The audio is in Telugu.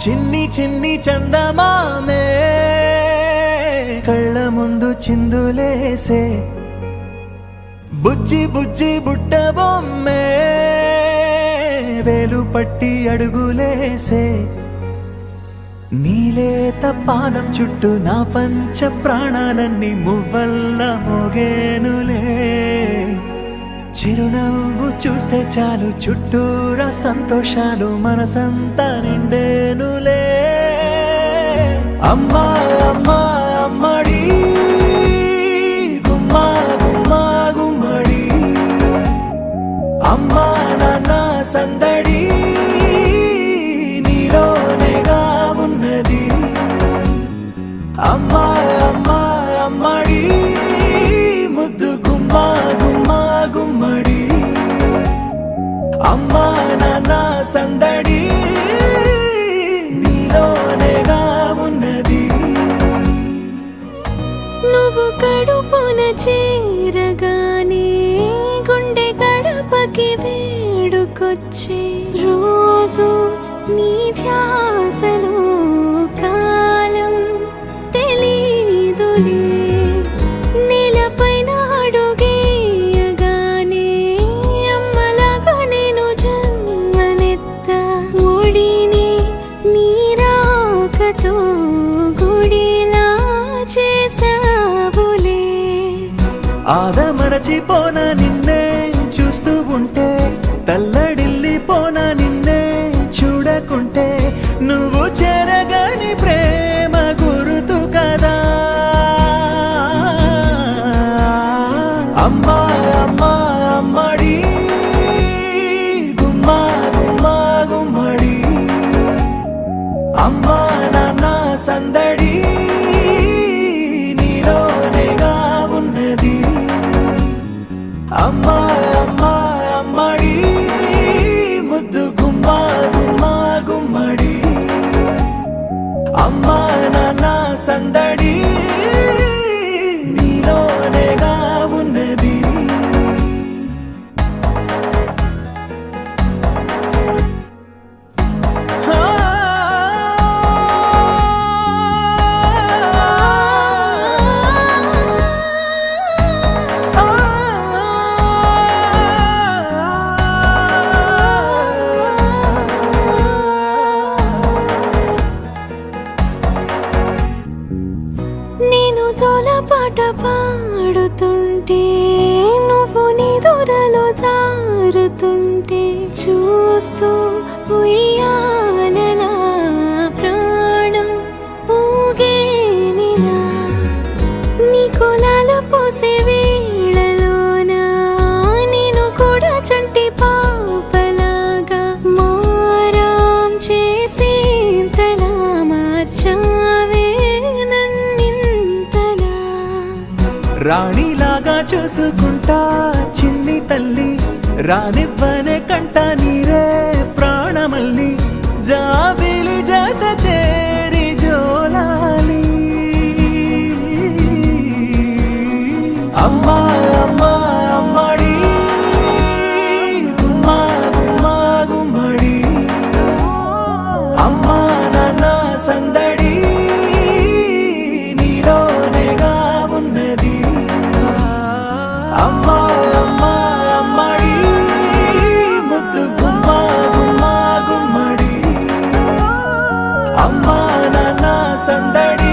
చిన్ని చిన్ని చందమామే కళ్ళ ముందు చిందులేసే బుజ్జి బుజ్జి బుట్ట బొమ్మే వేలు పట్టి అడుగులేసే నీలేత పానం చుట్టూ నా పంచ ప్రాణాలన్నీ మువ్వల్ల మోగేనులే చిరునవ్వు చూస్తే చాలు చుట్టూరా సంతోషాలు మనసంతా నిండేనులే అమ్మా అమ్మా అమ్మడి గుమ్మా గుమ్మా గుమ్మడి అమ్మా నాన్న సందడి నీలోనేగా ఉన్నది అమ్మా అమ్మా అమ్మడి ముద్దు గుమ్మా గుమ్మా గుమ్మడి అమ్మా నాన్న సందడి నీలోనేగా ఉన్నది నువ్వు కడుపున చేరగానే గుండె గడపకి వేడుకొచ్చే రోజు నీ ధ్యాసలో కాలం తెలీదులే నేలపైన అడుగేయగానే అమ్మలాగా నేను జన్మనెత్త ఒడిని నీరాకతో గుడిలా చేసావులే ఆదమరచిపోన నిన్నే చూస్తూ ఉంటే తల్లడిల్లిపోన నిన్నే చూడకుంటే నువ్వు చెరగని ప్రేమ గురుతు కదా అమ్మా అమ్మా అమ్మడి గుమ్మా గుమ్మా గుమ్మడి అమ్మా నాన్న సందడి నీలోనేగా ఉన్నది అమ్మా అమ్మా అమ్మడి ముద్దు గుమ్మా గుమ్మా గుమ్మడి అమ్మా నాన్న సందడి నీలోనేగా ఉన్నది నేను జోలపాట పాడుతుంటే నువ్వు నిదురలో జారుతుంటే చూస్తూ ఉయ్యాలలా ప్రాణం ఊగేనిలా నీ కులాల పోసే వేళలోన నేను కూడా చంటి పాపలాగా మారాం చేసేంతలా మార్చావే రాణిలాగా చూసుకుంటా చిన్ని తల్లి రానివ్వనే కంట నీరే ప్రాణమల్లి జాబిలి జత చేరి జోలాలి అమ్మా అమ్మా అమ్మడి గుమ్మా గుమ్మా గుమ్మడి అమ్మా నాన్న సందడి నీలోనేగా ఉన్నది అమ్మా అమ్మా అమ్మడి ముద్దు గుమ్మా గుమ్మా గుమ్మడి అమ్మా నాన్న సందడి